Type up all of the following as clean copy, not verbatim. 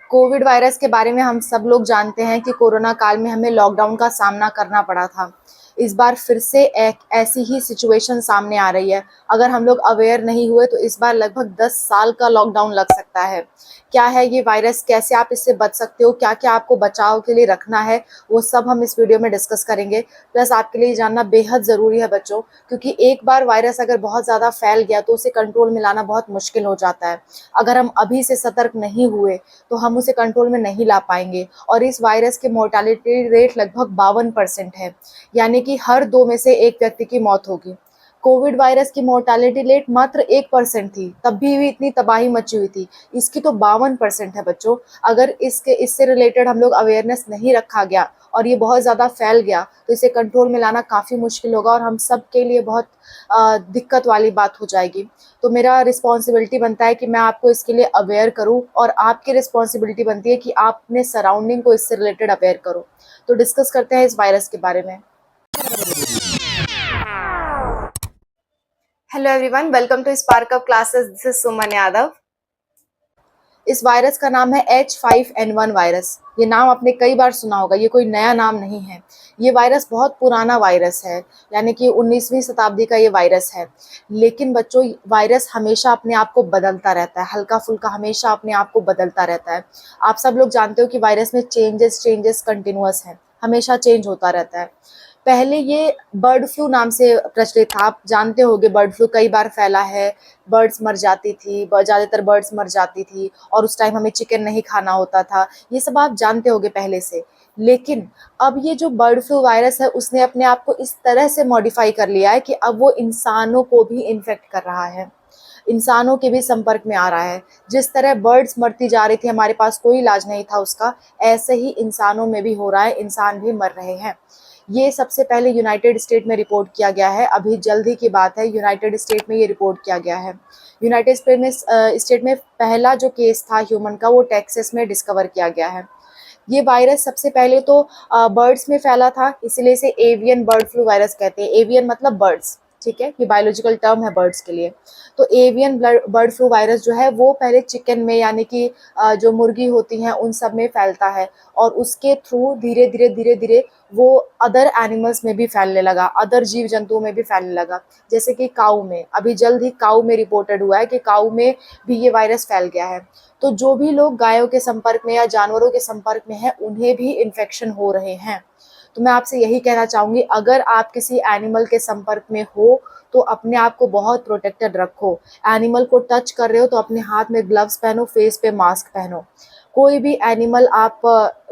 Covid virus के बारे में हम सब लोग जानते हैं कि कोरोना काल में हमें लॉकडाउन का सामना करना पड़ा था। इस बार फिर से एक ऐसी ही सिचुएशन सामने आ रही है। अगर हम लोग अवेयर नहीं हुए तो इस बार लगभग 10 साल का लॉकडाउन लग सकता है। क्या है ये वायरस, कैसे आप इससे बच सकते हो, क्या-क्या आपको बचाव के लिए रखना है, वो सब हम इस वीडियो में डिस्कस करेंगे। प्लस आपके लिए जानना बेहद ज़रूरी है बच्चों, क्योंकि एक बार वायरस अगर बहुत ज़्यादा फैल गया तो उसे कंट्रोल में लाना बहुत मुश्किल हो जाता है। अगर हम अभी से सतर्क नहीं हुए तो हम उसे कंट्रोल में नहीं ला पाएंगे। और इस वायरस की मोर्टालिटी रेट लगभग 52% है, यानी कि हर 2 में से 1 व्यक्ति की मौत होगी। कोविड वायरस की मोर्टालिटी रेट मात्र 1% थी, तब भी इतनी तबाही मची हुई थी। इसकी तो 52% है बच्चों। अगर इससे रिलेटेड हम लोग अवेयरनेस नहीं रखा गया और ये बहुत ज़्यादा फैल गया तो इसे कंट्रोल में लाना काफ़ी मुश्किल होगा और हम सब के लिए बहुत दिक्कत वाली बात हो जाएगी। तो मेरा रिस्पॉन्सिबिलिटी बनता है कि मैं आपको इसके लिए अवेयर करूँ, और आपकी रिस्पॉन्सिबिलिटी बनती है कि आप अपने सराउंडिंग को इससे रिलेटेड अवेयर करो। तो डिस्कस करते हैं इस वायरस के बारे में। Hello everyone, welcome to spark up classes. This is Suman Yadav. इस वायरस का नाम है H5N1 वायरस। ये नाम आपने कई बार सुना होगा, ये कोई नया नाम नहीं है। ये वायरस बहुत पुराना वायरस है, यानी कि 19वीं शताब्दी का ये वायरस है। लेकिन बच्चों, वायरस हमेशा अपने आप को बदलता रहता है, हल्का फुल्का हमेशा अपने आप को बदलता रहता है। आप सब लोग जानते हो कि वायरस में चेंजेस कंटिन्यूअस हैं, हमेशा चेंज होता रहता है। पहले ये बर्ड फ्लू नाम से प्रचलित था। आप जानते होंगे बर्ड फ्लू कई बार फैला है। बर्ड्स मर जाती थी, ज़्यादातर बर्ड्स मर जाती थी और उस टाइम हमें चिकन नहीं खाना होता था। ये सब आप जानते होंगे पहले से। लेकिन अब ये जो बर्ड फ्लू वायरस है उसने अपने आप को इस तरह से मॉडिफाई कर लिया है कि अब वो इंसानों को भी इन्फेक्ट कर रहा है, इंसानों के भी संपर्क में आ रहा है। जिस तरह बर्ड्स मरती जा रही थी, हमारे पास कोई इलाज नहीं था उसका, ऐसे ही इंसानों में भी हो रहा है, इंसान भी मर रहे हैं। ये सबसे पहले यूनाइटेड स्टेट में रिपोर्ट किया गया है। अभी जल्द ही की बात है, यूनाइटेड स्टेट में ये रिपोर्ट किया गया है। यूनाइटेड स्टेट में पहला जो केस था ह्यूमन का, वो टेक्सास में डिस्कवर किया गया है। ये वायरस सबसे पहले तो बर्ड्स में फैला था, इसलिए इसे एवियन बर्ड फ्लू वायरस कहते हैं। एवियन मतलब बर्ड्स, ठीक है, ये बायोलॉजिकल टर्म है बर्ड्स के लिए। तो एवियन बर्ड फ्लू वायरस जो है वो पहले चिकन में, यानी कि जो मुर्गी होती हैं उन सब में फैलता है, और उसके थ्रू धीरे धीरे वो अदर एनिमल्स में भी फैलने लगा, अदर जीव जंतुओं में भी फैलने लगा। जैसे कि काऊ में, अभी जल्द ही काऊ में रिपोर्टेड हुआ है कि काऊ में भी ये वायरस फैल गया है। तो जो भी लोग गायों के संपर्क में या जानवरों के संपर्क में हैं, उन्हें भी इन्फेक्शन हो रहे हैं। तो मैं आपसे यही कहना चाहूँगी, अगर आप किसी एनिमल के संपर्क में हो तो अपने आप को बहुत प्रोटेक्टेड रखो। एनिमल को टच कर रहे हो तो अपने हाथ में ग्लव्स पहनो, फेस पे मास्क पहनो। कोई भी एनिमल आप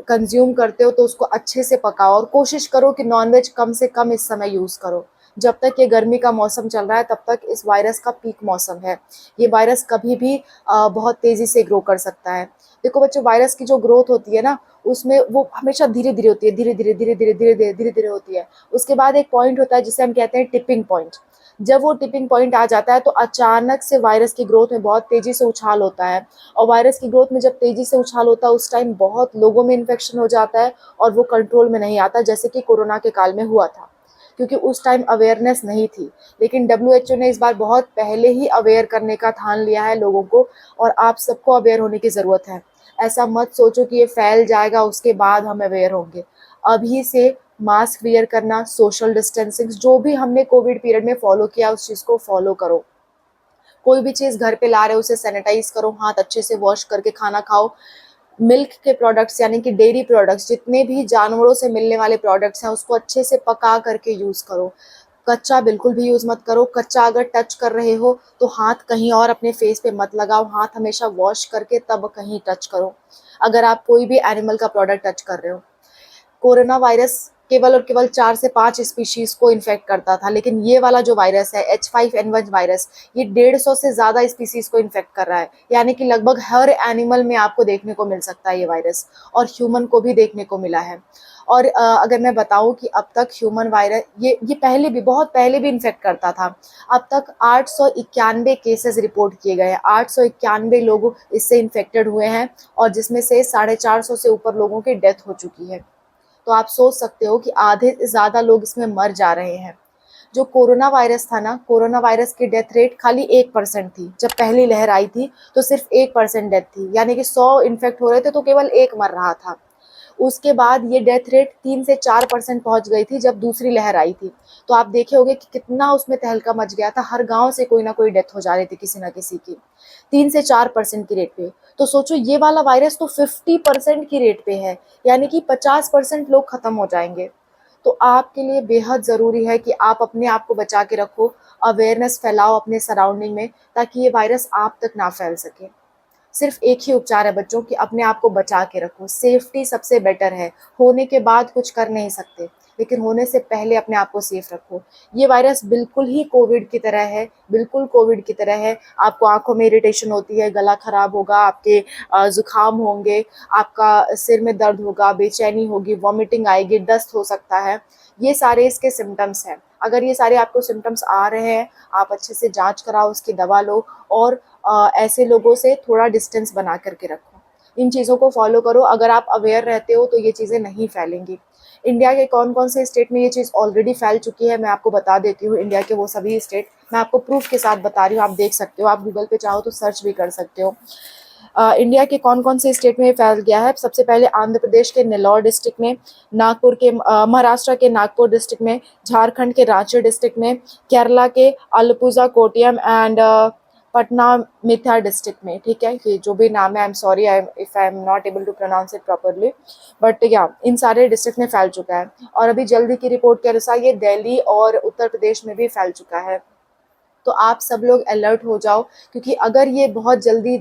कंज्यूम करते हो तो उसको अच्छे से पकाओ, और कोशिश करो कि नॉनवेज कम से कम इस समय यूज़ करो। जब तक ये गर्मी का मौसम चल रहा है तब तक इस वायरस का पीक मौसम है। ये वायरस कभी भी बहुत तेज़ी से ग्रो कर सकता है। देखो बच्चों, वायरस की जो ग्रोथ होती है ना, उसमें वो हमेशा धीरे-धीरे होती है, धीरे-धीरे होती है। उसके बाद एक पॉइंट होता है जिसे हम कहते हैं टिपिंग पॉइंट। जब वो टिपिंग पॉइंट आ जाता है तो अचानक से वायरस की ग्रोथ में बहुत तेज़ी से उछाल होता है, और वायरस की ग्रोथ में जब तेज़ी से उछाल होता है उस टाइम बहुत लोगों में इन्फेक्शन हो जाता है और वो कंट्रोल में नहीं आता, जैसे कि कोरोना के काल में हुआ था। क्योंकि उस टाइम अवेयरनेस नहीं थी, लेकिन डब्ल्यूएचओ ने इस बार बहुत पहले ही अवेयर करने का ठान लिया है लोगों को, और आप सबको अवेयर होने की ज़रूरत है। ऐसा मत सोचो कि ये फैल जाएगा उसके बाद हम अवेयर होंगे। अभी से मास्क वियर करना, सोशल डिस्टेंसिंग, जो भी हमने कोविड पीरियड में फॉलो किया उस चीज़ को फॉलो करो। कोई भी चीज़ घर पे ला रहे हो उसे सैनिटाइज करो, हाथ अच्छे से वॉश करके खाना खाओ। मिल्क के प्रोडक्ट्स, यानी कि डेयरी प्रोडक्ट्स, जितने भी जानवरों से मिलने वाले प्रोडक्ट्स हैं उसको अच्छे से पका करके यूज़ करो। कच्चा बिल्कुल भी यूज़ मत करो। कच्चा अगर टच कर रहे हो तो हाथ कहीं और अपने फेस पे मत लगाओ, हाथ हमेशा वॉश करके तब कहीं टच करो, अगर आप कोई भी एनिमल का प्रोडक्ट टच कर रहे हो। कोरोना वायरस केवल और केवल 4 से 5 स्पीशीज़ को इन्फेक्ट करता था, लेकिन ये वाला जो वायरस है H5N1 वायरस, ये 150 से ज़्यादा स्पीशीज़ को इन्फेक्ट कर रहा है, यानी कि लगभग हर एनिमल में आपको देखने को मिल सकता है ये वायरस, और ह्यूमन को भी देखने को मिला है। और अगर मैं बताऊं कि अब तक ह्यूमन वायरस ये पहले भी, बहुत पहले भी इन्फेक्ट करता था। अब तक 891 केसेस रिपोर्ट किए गए हैं, 891 लोग इससे इन्फेक्टेड हुए हैं, और जिसमें से 450 से ऊपर लोगों की डेथ हो चुकी है। तो आप सोच सकते हो कि आधे से ज़्यादा लोग इसमें मर जा रहे हैं। जो कोरोना वायरस था ना, कोरोना वायरस की डेथ रेट खाली 1% थी। जब पहली लहर आई थी तो सिर्फ 1% डेथ थी, यानी कि 100 इन्फेक्ट हो रहे थे तो केवल 1 मर रहा था। उसके बाद ये डेथ रेट 3 से 4% पहुंच गई थी जब दूसरी लहर आई थी। तो आप देखे होंगे कि कितना उसमें तहलका मच गया था, हर गांव से कोई ना कोई डेथ हो जा रही थी किसी ना किसी की, 3 से 4% की रेट पे। तो सोचो ये वाला वायरस तो 50% की रेट पे है, यानी कि 50% लोग खत्म हो जाएंगे। तो आपके लिए बेहद ज़रूरी है कि आप अपने आप को बचा के रखो, अवेयरनेस फैलाओ अपने सराउंडिंग में, ताकि ये वायरस आप तक ना फैल सके। सिर्फ एक ही उपचार है बच्चों कि अपने आप को बचा के रखो, सेफ्टी सबसे बेटर है। होने के बाद कुछ कर नहीं सकते, लेकिन होने से पहले अपने आप को सेफ रखो। ये वायरस बिल्कुल ही कोविड की तरह है, बिल्कुल कोविड की तरह है। आपको आंखों में इरिटेशन होती है, गला खराब होगा, आपके जुकाम होंगे, आपका सिर में दर्द होगा, बेचैनी होगी, वॉमिटिंग आएगी, दस्त हो सकता है। ये सारे इसके सिम्टम्स हैं। अगर ये सारे आपको सिम्टम्स आ रहे हैं, आप अच्छे से जांच कराओ, उसकी दवा लो, और ऐसे लोगों से थोड़ा डिस्टेंस बना करके रखो। इन चीज़ों को फॉलो करो। अगर आप अवेयर रहते हो तो ये चीज़ें नहीं फैलेंगी। इंडिया के कौन कौन से स्टेट में ये चीज़ ऑलरेडी फैल चुकी है मैं आपको बता देती हूँ। इंडिया के वो सभी स्टेट मैं आपको प्रूफ के साथ बता रही हूँ, आप देख सकते हो, आप गूगल पे चाहो तो सर्च भी कर सकते हो। इंडिया के कौन कौन से स्टेट में फैल गया है। सबसे पहले आंध्र प्रदेश के नेल्लौर डिस्ट्रिक्ट में, नागपुर के महाराष्ट्र के नागपुर डिस्ट्रिक्ट में, झारखंड के रांची डिस्ट्रिक्ट में, केरला के आलपुजा कोट्टयम एंड पटना मिथ्या डिस्ट्रिक्ट में। ठीक है, ये जो भी नाम है, I am sorry if I am not able to pronounce it properly, but या इन सारे डिस्ट्रिक्ट में फैल चुका है। और अभी जल्दी की रिपोर्ट के अनुसार ये दिल्ली और उत्तर प्रदेश में भी फैल चुका है। तो आप सब लोग अलर्ट हो जाओ, क्योंकि अगर ये बहुत जल्दी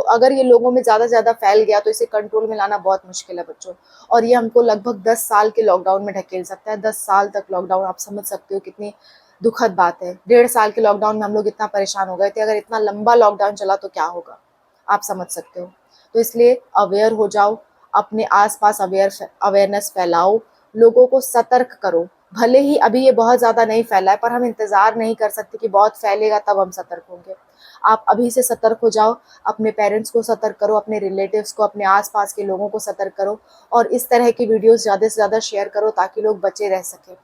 अगर ये लोगों में ज़्यादा से ज़्यादा फैल गया तो इसे कंट्रोल में लाना बहुत मुश्किल है बच्चों। और ये हमको लगभग 10 साल के लॉकडाउन में ढकेल सकता है। 10 साल तक लॉकडाउन, आप समझ सकते हो कितनी दुखद बात है। 1.5 साल के लॉकडाउन में हम लोग इतना परेशान हो गए थे, अगर इतना लंबा लॉकडाउन चला तो क्या होगा, आप समझ सकते हो। तो इसलिए अवेयर हो जाओ, अपने आसपास अवेयरनेस फैलाओ, लोगों को सतर्क करो। भले ही अभी ये बहुत ज़्यादा नहीं फैला है, पर हम इंतज़ार नहीं कर सकते कि बहुत फैलेगा तब हम सतर्क होंगे। आप अभी से सतर्क हो जाओ, अपने पेरेंट्स को सतर्क करो, अपने रिलेटिव्स को, अपने आसपास के लोगों को सतर्क करो, और इस तरह की वीडियोस ज़्यादा से ज़्यादा शेयर करो ताकि लोग बचे रह सकें।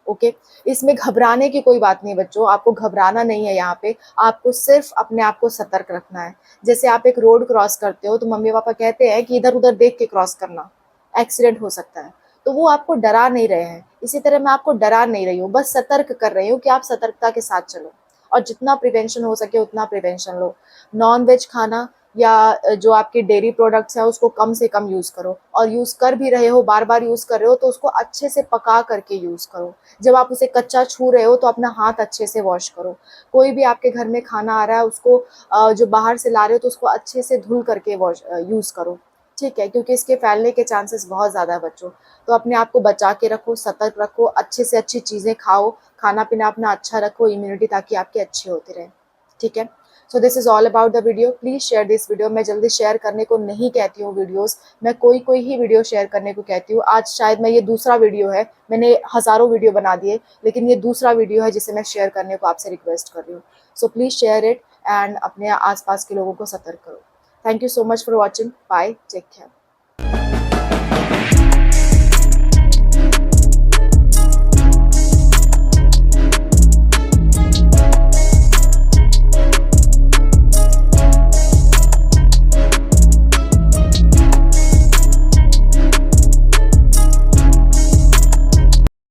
ओके, इसमें घबराने की कोई बात नहीं बच्चों, आपको घबराना नहीं है यहाँ पे। आपको सिर्फ अपने आप को सतर्क रखना है। जैसे आप एक रोड क्रॉस करते हो तो मम्मी पापा कहते हैं कि इधर उधर देख के क्रॉस करना, एक्सीडेंट हो सकता है। तो वो आपको डरा नहीं रहे हैं, इसी तरह मैं आपको डरा नहीं रही हूँ, बस सतर्क कर रही हूँ कि आप सतर्कता के साथ चलो, और जितना प्रिवेंशन हो सके उतना प्रिवेंशन लो। नॉन वेज खाना या जो आपके डेयरी प्रोडक्ट्स हैं उसको कम से कम यूज़ करो, और यूज़ कर भी रहे हो, बार बार यूज़ कर रहे हो तो उसको अच्छे से पका करके यूज़ करो। जब आप उसे कच्चा छू रहे हो तो अपना हाथ अच्छे से वॉश करो। कोई भी आपके घर में खाना आ रहा है उसको जो बाहर से ला रहे हो तो उसको अच्छे से धुल करके यूज़ करो। ठीक है, क्योंकि इसके फैलने के चांसेस बहुत ज़्यादा है बच्चों। तो अपने आप को बचा के रखो, सतर्क रखो, अच्छे से अच्छी चीज़ें खाओ, खाना पीना अपना अच्छा रखो, इम्यूनिटी ताकि आपकी अच्छी होती रहे। ठीक है, so this is all about the video. Please share this video. मैं जल्दी शेयर करने को नहीं कहती हूँ वीडियोज़, मैं कोई कोई ही वीडियो शेयर करने को कहती हूँ। आज शायद मैं ये दूसरा वीडियो है, मैंने हज़ारों वीडियो बना दिए, लेकिन ये दूसरा वीडियो है जिसे मैं शेयर करने को आपसे रिक्वेस्ट कर रही हूँ। So please share it and अपने आसपास के लोगों को सतर्क करो। Thank you so much for watching. Bye, take care.